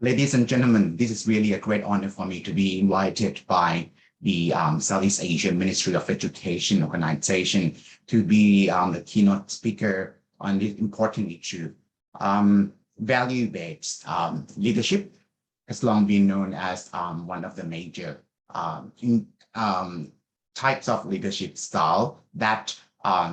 Ladies and gentlemen, this is really a great honor for me to be invited by the Southeast Asia Ministry of Education organization to be the keynote speaker on this important issue. Value-based leadership has long been known as one of the major types of leadership style that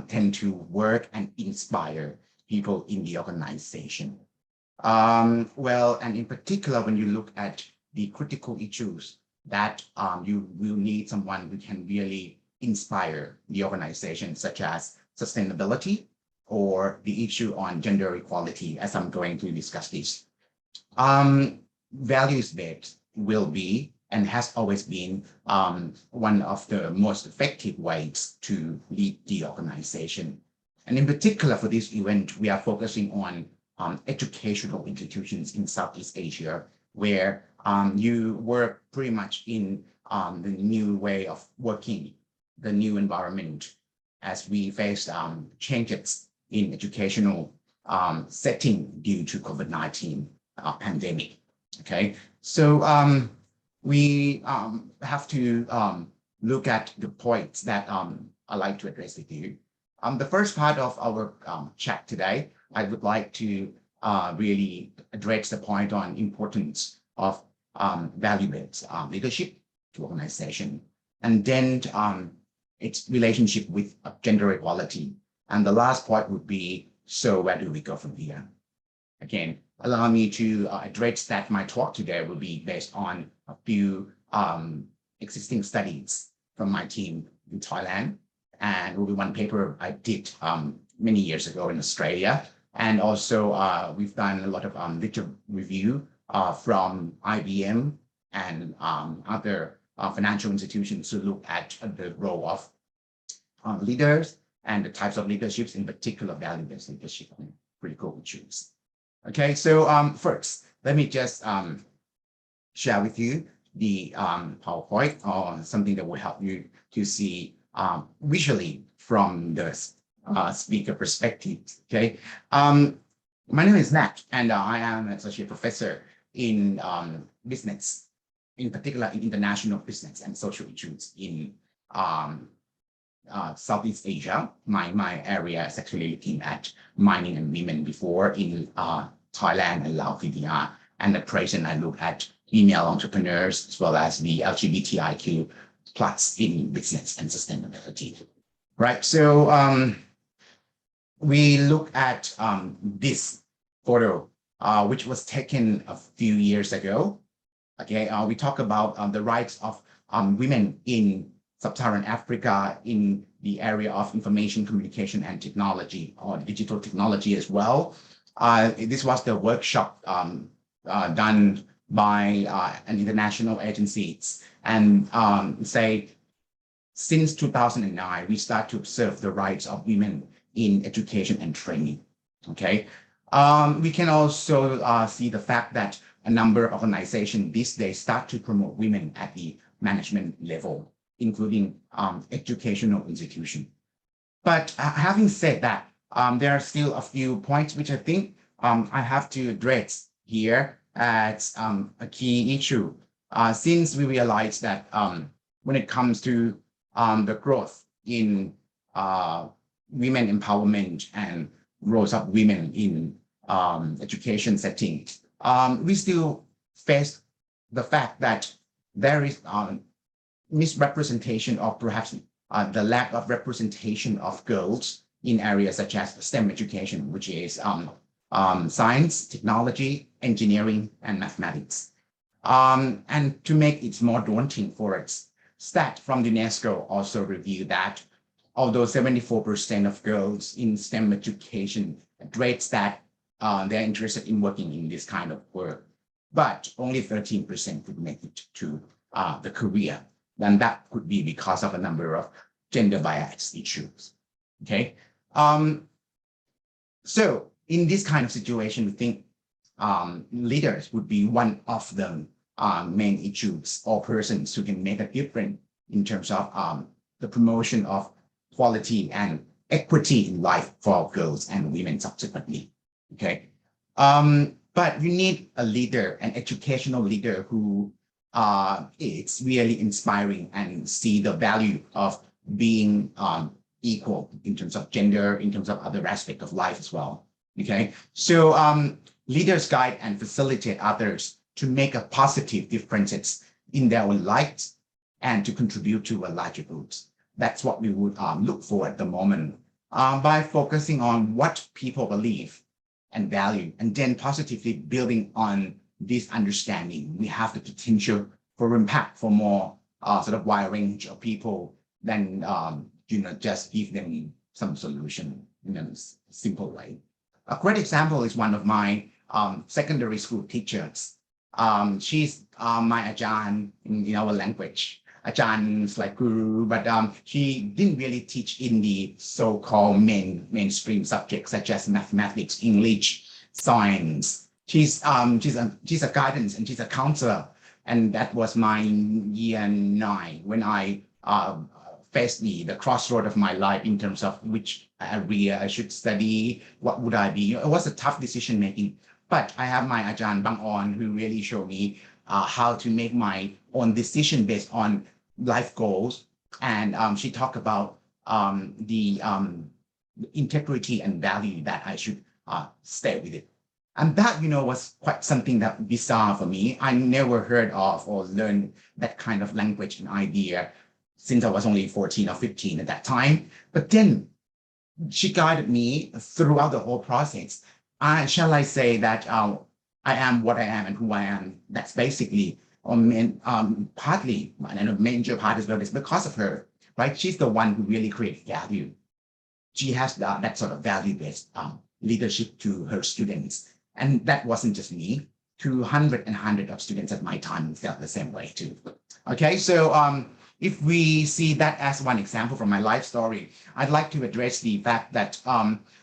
tend to work and inspire people in the organization. And in particular, when you look at the critical issues that you will need someone who can really inspire the organization, such as sustainability or the issue on gender equality, as I'm going to discuss this. Values-based will be and has always been one of the most effective ways to lead the organization. And in particular, for this event, we are focusing on educational institutions in Southeast Asia, where you work pretty much in the new way of working, the new environment, as we face changes in educational setting due to COVID-19 pandemic. Okay, so we have to look at the points that I'd like to address with you. The first part of our chat today, I would like to really address the point on importance of value-based leadership to organization, and then its relationship with gender equality. And the last point would be, so where do we go from here? Again, allow me to address that my talk today will be based on a few existing studies from my team in Thailand, and will be one paper I did many years ago in Australia. And also we've done a lot of literature review from IBM and other financial institutions to look at the role of leaders and the types of leaderships, in particular value-based leadership and critical issues. Okay, so first, let me just share with you the PowerPoint or something that will help you to see visually from the speaker perspective. Okay, my name is Nat, and I am an associate professor in business, in particular in international business and social issues in Southeast Asia. My area is actually looking at mining and women before in Thailand and Laos, Vietnam, and at present I look at female entrepreneurs as well as the LGBTIQ plus in business and sustainability. Right, so we look at this photo, which was taken a few years ago. Okay, we talk about the rights of women in Sub-Saharan Africa in the area of information communication and technology, or digital technology as well. This was the workshop done by an international agencies, and say since 2009 we start to observe the rights of women in education and training. Okay, we can also see the fact that a number of organizations these days start to promote women at the management level, including educational institutions. But having said that, there are still a few points which I think I have to address here as a key issue, since we realize that when it comes to the growth in women empowerment and roles of women in education settings, we still face the fact that there is misrepresentation, or perhaps the lack of representation of girls in areas such as STEM education, which is science, technology, engineering, and mathematics. And to make it more daunting for us, stat from UNESCO also revealed that although 74% of girls in STEM education rates that they're interested in working in this kind of work, but only 13% could make it to the career. Then that could be because of a number of gender bias issues. Okay, so in this kind of situation, we think leaders would be one of the main issues or persons who can make a difference in terms of the promotion of quality and equity in life for girls and women subsequently. Okay, But you need a leader, an educational leader who is really inspiring and see the value of being equal in terms of gender, in terms of other aspects of life as well. Okay, so leaders guide and facilitate others to make a positive differences in their own lives and to contribute to a larger good. That's what we would look for at the moment by focusing on what people believe and value, and then positively building on this understanding. We have the potential for impact for more sort of wide range of people than just give them some solution in a simple way. A great example is one of my secondary school teachers. She's my ajan in our language. Ajan is like guru, but she didn't really teach in the so-called mainstream subjects such as mathematics, English, science. She's a guidance and she's a counselor, and that was my year 9 when I faced the crossroad of my life in terms of which area I should study, what would I be. It was a tough decision making, but I have my Ajahn Bang On who really showed me how to make my own decision based on life goals. And she talked about the integrity and value that I should stay with it. And that, was quite something that bizarre for me. I never heard of or learned that kind of language and idea since I was only 14 or 15 at that time. But then she guided me throughout the whole process. Shall I say that I am what I am and who I am? That's basically, partly, and a major part as well is because of her, right? She's the one who really creates value. She has that sort of value-based leadership to her students. And that wasn't just me. 200 and hundred of students at my time felt the same way too. Okay, so if we see that as one example from my life story, I'd like to address the fact that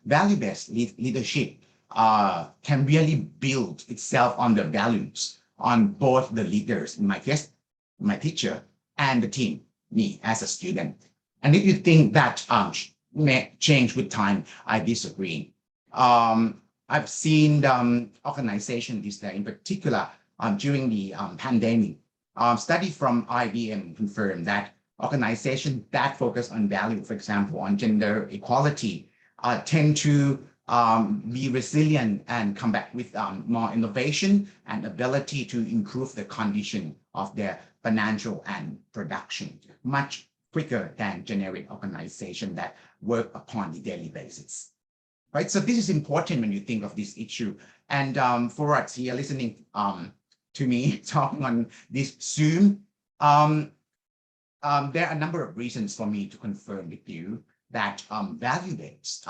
value-based leadership can really build itself on the values on both the leaders, in my case, my teacher, and the team, me as a student. And if you think that may change with time, I disagree. I've seen organizations these days, in particular during the pandemic. Study from IBM confirmed that organizations that focus on value, for example, on gender equality, tend to be resilient and come back with more innovation and ability to improve the condition of their financial and production much quicker than generic organizations that work upon the daily basis. Right, so this is important when you think of this issue. And for us here listening to me talking on this Zoom, there are a number of reasons for me to confirm with you that value-based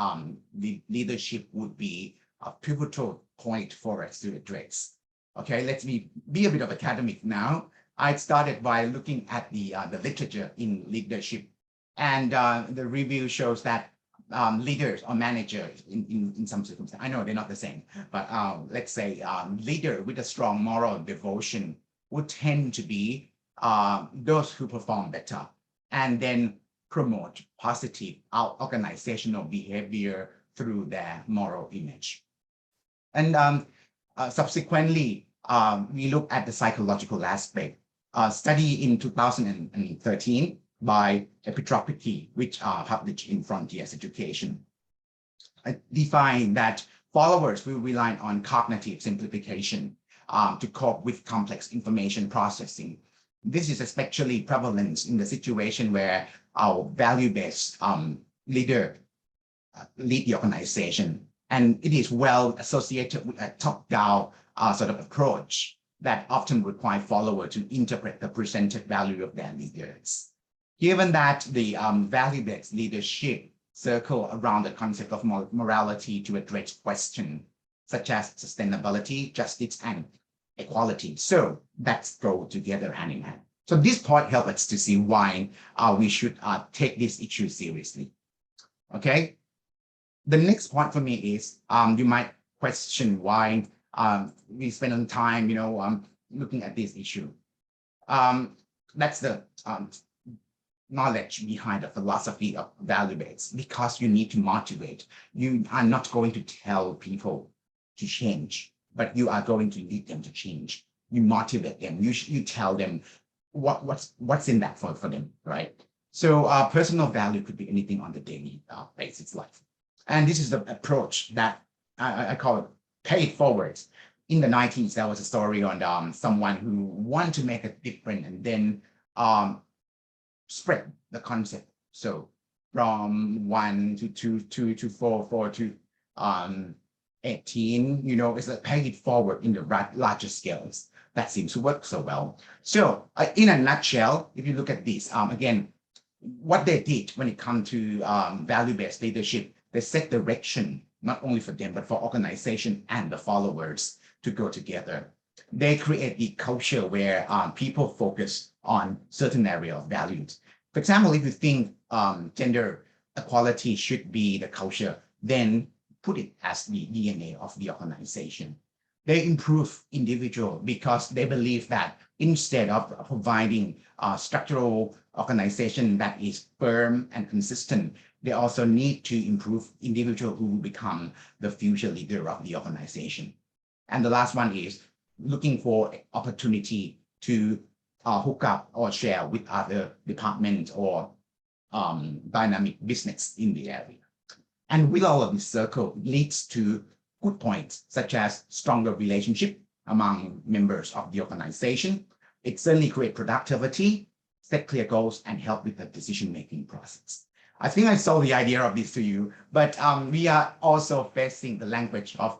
leadership would be a pivotal point for us to address. Okay, let me be a bit of academic now. I started by looking at the literature in leadership, and the review shows that leaders or managers in some circumstances, I know they're not the same, but let's say leader with a strong moral devotion would tend to be those who perform better and then promote positive organizational behavior through their moral image. And subsequently, we look at the psychological aspect. Study in 2013 by Epitropiki, which are published in Frontiers Education, define that followers will rely on cognitive simplification to cope with complex information processing. This is especially prevalent in the situation where our value-based leader lead the organization, and it is well associated with a top-down sort of approach that often require followers to interpret the presented value of their leaders. Given that the value-based leadership circle around the concept of morality to address questions such as sustainability, justice, and equality. So that's go together hand in hand. So this point helps us to see why we should take this issue seriously. Okay. The next point for me is you might question why we spend on time, looking at this issue. That's the knowledge behind the philosophy of value-based, because you need to motivate. You are not going to tell people to change. but you are going to lead them to change. You motivate them. You tell them what's in that for them, right? So personal value could be anything on the daily basis life. And this is the approach that I call it pay it forward. In the 90s, there was a story on someone who wanted to make a difference and then spread the concept. So from 1 to 2, 2 to 4, 4 to 18, it's like pay it forward in the larger scales. That seems to work so well. So in a nutshell, if you look at this, again, what they did when it comes to value-based leadership, they set direction, not only for them, but for organization and the followers to go together. They create the culture where people focus on certain area of values. For example, if you think gender equality should be the culture, then put it as the DNA of the organization. They improve individual because they believe that instead of providing structural organization that is firm and consistent, they also need to improve individual who become the future leader of the organization. And the last one is looking for opportunity to hook up or share with other departments or dynamic business in the area. And with all of this circle leads to good points, such as stronger relationship among members of the organization. It certainly creates productivity, set clear goals, and help with the decision-making process. I think I sold the idea of this to you, but we are also facing the language of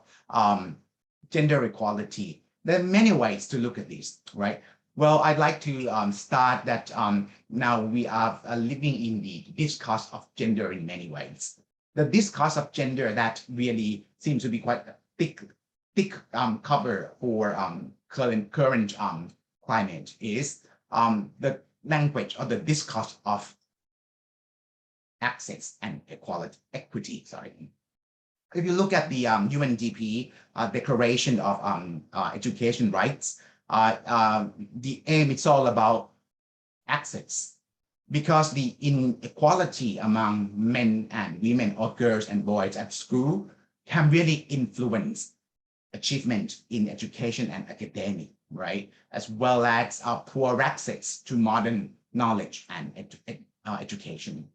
gender equality. There are many ways to look at this, right? Well, I'd like to start that now we are living in the discourse of gender in many ways. The discourse of gender that really seems to be quite a thick cover for current climate is the language or the discourse of access and equity. Sorry. If you look at the UNDP Declaration of Education Rights, the aim it's all about access, because the inequality among men and women or girls and boys at school can really influence achievement in education and academic, right? As well as poor access to modern knowledge and education.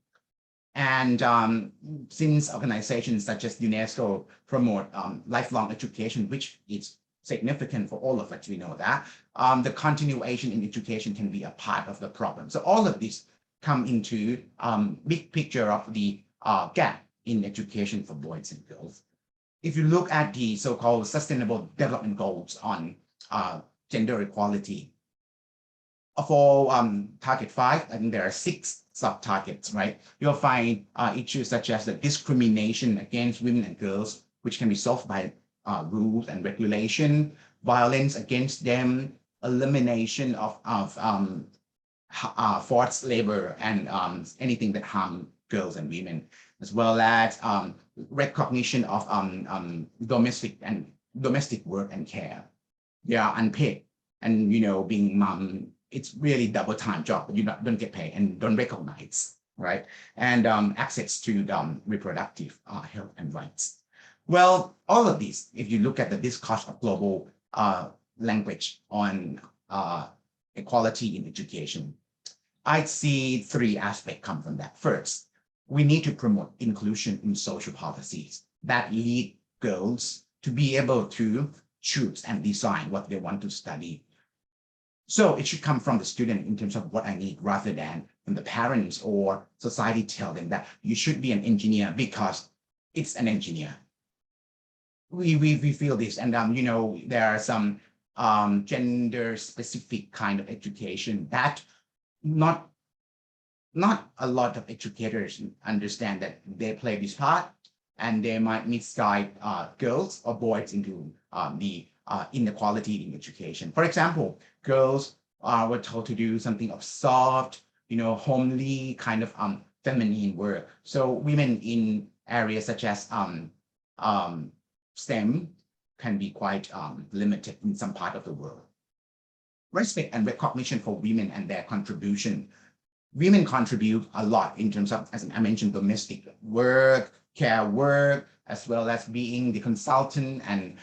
And since organizations such as UNESCO promote lifelong education, which is significant for all of us, we know that, the continuation in education can be a part of the problem. So all of this come into big picture of the gap in education for boys and girls. If you look at the so-called Sustainable Development Goals on gender equality, for target 5, I think there are 6 sub-targets, right? You'll find issues such as the discrimination against women and girls, which can be solved by rules and regulation, violence against them, elimination of forced labor and anything that harm girls and women, as well as recognition of domestic work and care. They are unpaid, and being mom, it's really double time job, but you don't get paid and don't recognize, right? And access to reproductive health and rights. Well, all of these, if you look at the discourse of global language on equality in education, I see 3 aspects come from that. First, we need to promote inclusion in social policies that lead girls to be able to choose and design what they want to study. So it should come from the student in terms of what I need, rather than from the parents or society tell them that you should be an engineer because it's an engineer. We feel this, and there are some gender specific kind of education that not a lot of educators understand that they play this part, and they might misguide girls or boys into the inequality in education. For example, girls were told to do something of soft, homely kind of feminine work. So women in areas such as STEM can be quite limited in some part of the world. Respect and recognition for women and their contribution. Women contribute a lot in terms of, as I mentioned, domestic work, care work, as well as being the consultant and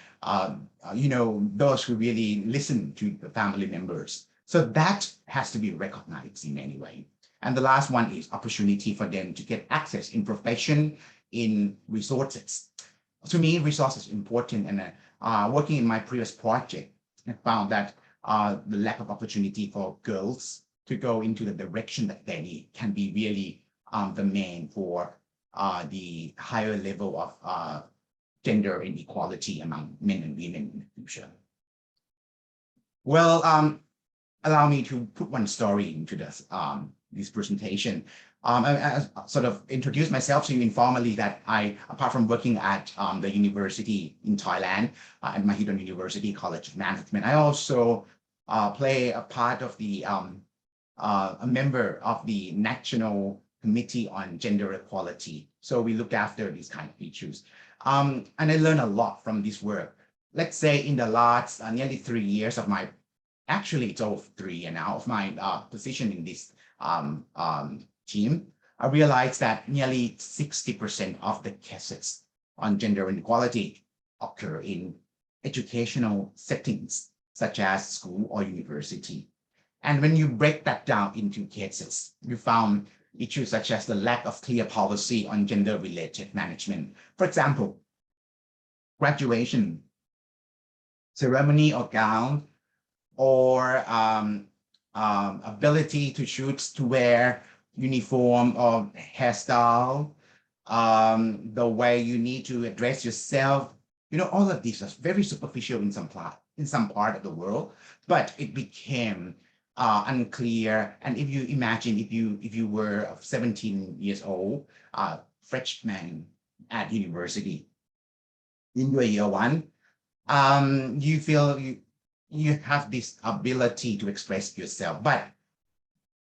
those who really listen to the family members. So that has to be recognized in any way. And the last one is opportunity for them to get access in profession, in resources. To me, resources important. And working in my previous project, I found that the lack of opportunity for girls to go into the direction that they need can be really the main for the higher level of gender inequality among men and women in the future. Well, allow me to put one story into this presentation. I sort of introduced myself to you informally that apart from working at the university in Thailand, at Mahidol University College of Management, I also play a part of a member of the National Committee on Gender Equality. So we look after these kind of issues. And I learned a lot from this work. Let's say in the last nearly 3 years of my, actually it's over 3 years now, of my position in this team, I realized that nearly 60% of the cases on gender inequality occur in educational settings, such as school or university. And when you break that down into cases, you found issues such as the lack of clear policy on gender-related management. For example, graduation ceremony or gown, or ability to choose to wear uniform or hairstyle, the way you need to address yourself. All of these are very superficial in some part of the world, but it became unclear. And if you imagine, if you were 17 years old, freshman at university, in your year one, you feel you have this ability to express yourself. But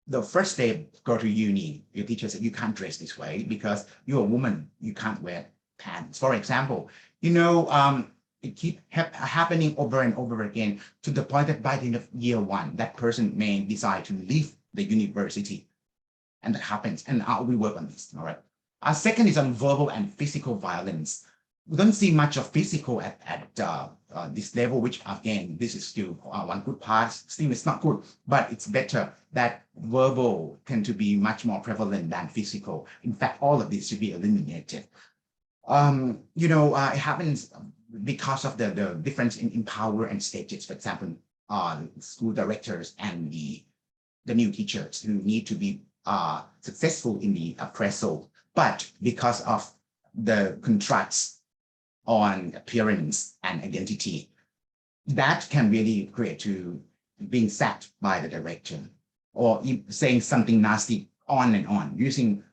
the first day go to uni, your teacher said, you can't dress this way because you're a woman, you can't wear pants, for example. It keeps happening over and over again, to the point that by the end of year one, that person may decide to leave the university. And that happens, and we work on this, all right? Our second is on verbal and physical violence. We don't see much of physical at this level, which again, this is still one good part. Still, it's not good, but it's better that verbal tend to be much more prevalent than physical. In fact, all of this should be eliminated. It happens because of the difference in power and stages. For example, school directors and the new teachers who need to be successful in the appraisal, but because of the contrasts on appearance and identity, that can really create to being sacked by the director, or saying something nasty on and on, using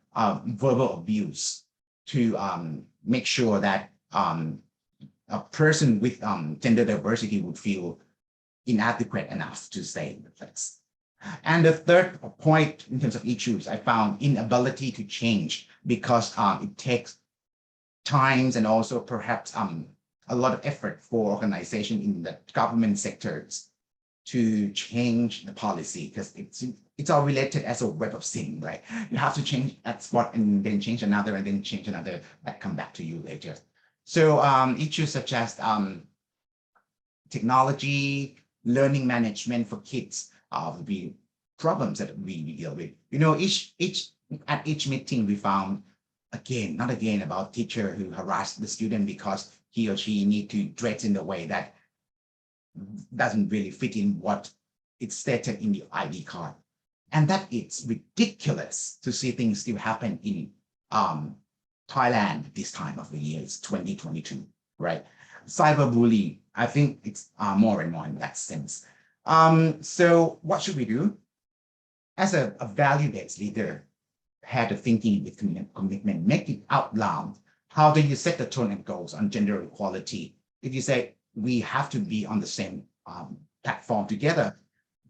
verbal abuse to make sure that a person with gender diversity would feel inadequate enough to stay in the place. And the third point in terms of issues, I found inability to change, because it takes times and also perhaps a lot of effort for organization in the government sectors to change the policy, because it's all related as a web of sin, right? You have to change that spot and then change another and then change another that come back to you later. So issues such as technology, learning management for kids would be problems that we deal with. At each meeting we found, again, not again, about teacher who harassed the student because he or she need to dress in the way that doesn't really fit in what it's stated in the ID card. And that it's ridiculous to see things still happen in Thailand this time of the year. It's 2022, right? Cyberbullying, I think it's more and more in that sense. So what should we do? As a value-based leader, have the thinking with commitment, make it out loud. How do you set the tone and goals on gender equality? If you say, we have to be on the same platform together,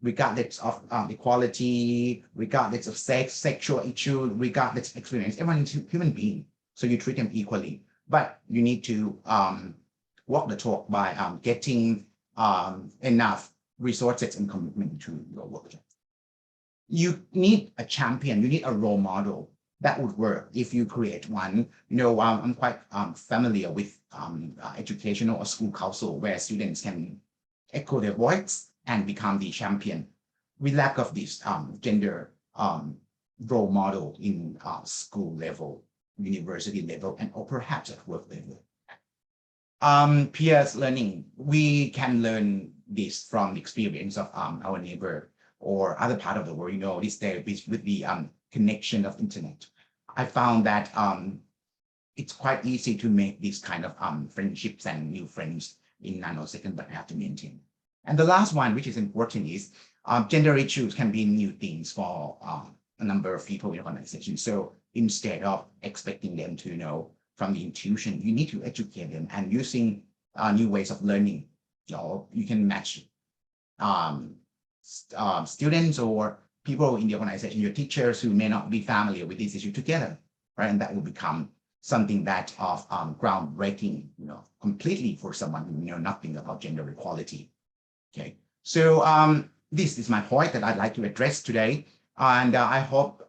regardless of equality, regardless of sex, sexual issue, regardless of experience, everyone is a human being. So you treat them equally, but you need to walk the talk by getting enough resources and commitment to your work. You need a champion, you need a role model. that would work if you create one. I'm quite familiar with educational or school council where students can echo their voice and become the champion. We lack of this gender role model in school level, university level, and or perhaps at work level. Peers learning, we can learn this from the experience of our neighbor or other part of the world. This day with the connection of internet. I found that it's quite easy to make these kind of friendships and new friends in nanosecond, but I have to maintain. And the last one, which is important, is gender issues can be new things for a number of people in organizations. So instead of expecting them to know from the intuition, you need to educate them, and using new ways of learning. You can match students or people in the organization, your teachers who may not be familiar with this issue together, right? And that will become something that of groundbreaking, completely for someone who know nothing about gender equality. Okay, so this is my point that I'd like to address today, and I hope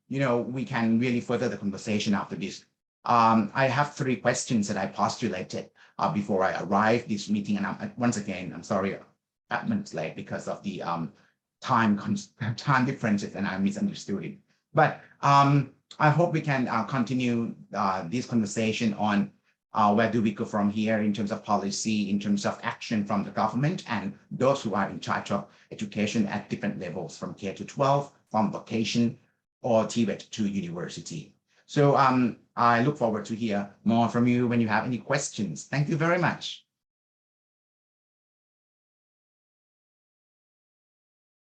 we can really further the conversation after this. I have 3 questions that I postulated before I arrived this meeting, and once again, I'm sorry, 8 minutes late because of the time differences, and I misunderstood it. But I hope we can continue this conversation on where do we go from here in terms of policy, in terms of action from the government and those who are in charge of education at different levels, from K to 12, from vocation or TVET to university. So I look forward to hear more from you when you have any questions. Thank you very much.